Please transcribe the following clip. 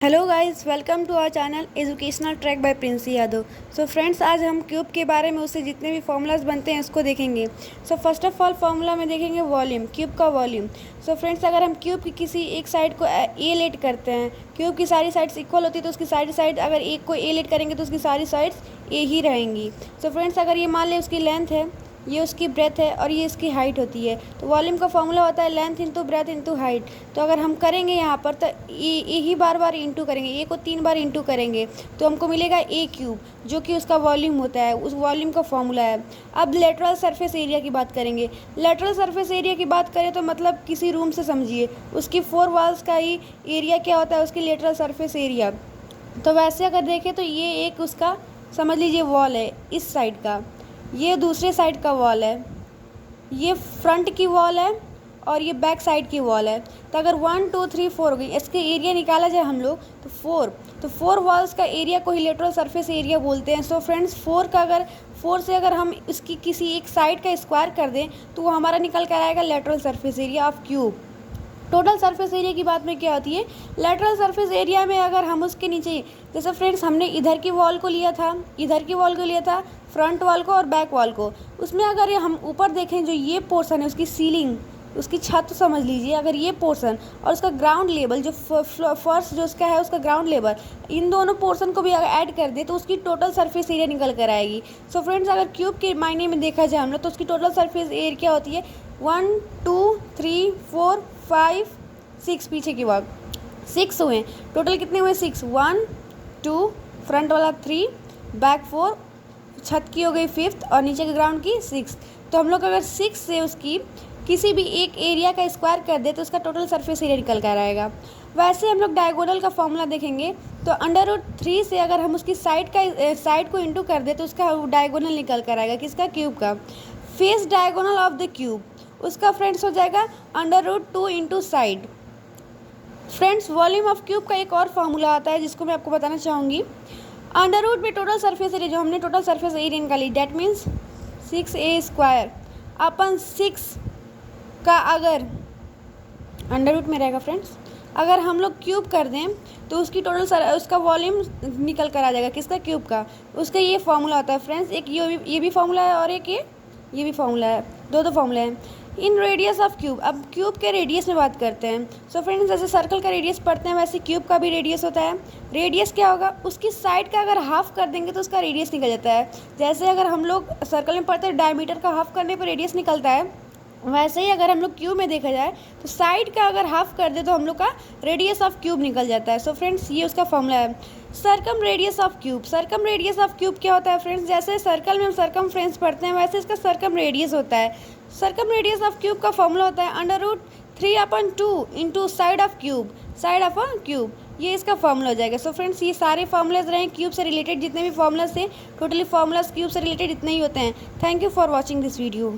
Hello guys, welcome to our channel educational track by Princy Yadav. So friends, आज हम cube के बारे में उससे जितने भी फॉर्मूलाज बनते हैं उसको देखेंगे। So first of all formula में देखेंगे वॉल्यूम, क्यूब का वॉल्यूम। सो फ्रेंड्स, अगर हम क्यूब की किसी एक साइड को ए लेट करते हैं, क्यूब की सारी साइड्स इक्वल होती है तो उसकी सारी साइड अगर एक को ए लेट करेंगे तो उसकी सारी साइड्स ए ही रहेंगी। सो फ्रेंड्स, अगर ये मान लें उसकी लेंथ है, ये उसकी ब्रेथ है और ये इसकी हाइट होती है, तो वॉल्यूम का फॉर्मूला होता है length into breadth into height. तो अगर हम करेंगे यहाँ पर तो ए ही बार बार इंटू करेंगे, ए को 3 बार इंटू करेंगे तो हमको मिलेगा ए क्यूब, जो कि उसका वॉल्यूम होता है, उस वॉल्यूम का फॉर्मूला है। अब लेटरल सरफेस एरिया की बात करेंगे। लेटरल सरफेस एरिया की बात करें तो मतलब किसी रूम से समझिए, उसकी 4 वॉल्स का ही एरिया क्या होता है, उसकी लेटरल सरफेस एरिया। तो वैसे अगर देखें तो ये एक उसका समझ लीजिए वॉल है इस साइड का, ये दूसरे साइड का वॉल है, ये फ्रंट की वॉल है और ये बैक साइड की वॉल है। तो अगर 1 2 3 4 हो गई, इसके एरिया निकाला जाए हम लोग तो 4 वॉल्स का एरिया को ही लेटरल सरफेस एरिया बोलते हैं। सो फ्रेंड्स, 4 से अगर हम इसकी किसी एक साइड का स्क्वायर कर दें तो वो हमारा निकल कर आएगा lateral surface area of cube. Total surface area की बात में क्या होती है, लेटरल सरफेस एरिया में अगर हम उसके नीचे, जैसे फ्रेंड्स हमने इधर की वॉल को लिया था, इधर की वॉल को लिया था, फ्रंट वॉल को और बैक वॉल को, उसमें अगर हम ऊपर देखें जो ये पोर्शन है उसकी सीलिंग, उसकी छत समझ लीजिए, अगर ये पोर्शन और उसका ग्राउंड लेवल जो फर्स्ट जो उसका है उसका ग्राउंड लेवल, इन दोनों पोर्शन को भी अगर ऐड कर दे तो उसकी टोटल सरफेस एरिया निकल कर आएगी। सो फ्रेंड्स, अगर क्यूब के मायने में देखा जाए हम लोग तो उसकी टोटल सरफेस एरिया क्या होती है, 1 2 3 4 5 6, पीछे की वॉल 6 हुए, टोटल कितने हुए 6, 1 2, फ्रंट वाला 3, बैक 4, छत की हो गई 5th और नीचे के ग्राउंड की 6। तो हम लोग अगर 6 से उसकी किसी भी एक एरिया का स्क्वायर कर दे तो उसका टोटल सरफेस एरिया निकल कर आएगा। वैसे हम लोग डायगोनल का फॉर्मूला देखेंगे तो √3 से अगर हम उसकी साइड को इंटू कर दे तो उसका डायगोनल निकल कर आएगा, किसका, क्यूब का। Face diagonal of the cube, उसका फ्रेंड्स हो जाएगा √2 into side. Friends, volume of cube का एक और फार्मूला आता है जिसको मैं आपको बताना चाहूँगी। अंडर रूट में टोटल सरफेस एरिया, जो हमने टोटल सरफेस एरिया निकाली, डेट मीन्स 6a² अपन 6 का अगर अंडर रूट में रहेगा फ्रेंड्स, अगर हम लोग क्यूब कर दें तो उसकी उसका वॉल्यूम निकल कर आ जाएगा, किसका, क्यूब का। उसका ये फार्मूला होता है फ्रेंड्स, एक ये भी फार्मूला है और एक ये भी फार्मूला है, दो फार्मूला हैं। इन रेडियस ऑफ क्यूब, अब क्यूब के रेडियस में बात करते हैं। सो फ्रेंड्स, जैसे सर्कल का रेडियस पढ़ते हैं वैसे क्यूब का भी रेडियस होता है। रेडियस क्या होगा, उसकी साइड का अगर हाफ कर देंगे तो उसका रेडियस निकल जाता है। जैसे अगर हम लोग सर्कल में पढ़ते हैं डायमीटर का हाफ करने पर रेडियस निकलता है, वैसे ही अगर हम लोग क्यूब में देखा जाए तो साइड का अगर हाफ कर दे तो हम लोग का रेडियस ऑफ क्यूब निकल जाता है। सो फ्रेंड्स, ये उसका फॉर्मूला है। Circum radius of cube, circum radius of cube क्या होता है फ्रेंड्स, जैसे सर्कल में हम सर्कम फ्रेंड्स पढ़ते हैं वैसे इसका सर्कम रेडियस होता है। सर्कम रेडियस ऑफ क्यूब का फॉर्मूला होता है √3/2 into side of cube, side of cube, ये इसका फॉर्मूला हो जाएगा। सो फ्रेंड्स, ये सारे फॉर्मूलाज रहे क्यूब से रिलेटेड, जितने भी फॉर्मूलाज थे, टोटली फॉर्मूलाज क्यूब से रिलेटेड इतने ही होते हैं। Thank you for watching this video.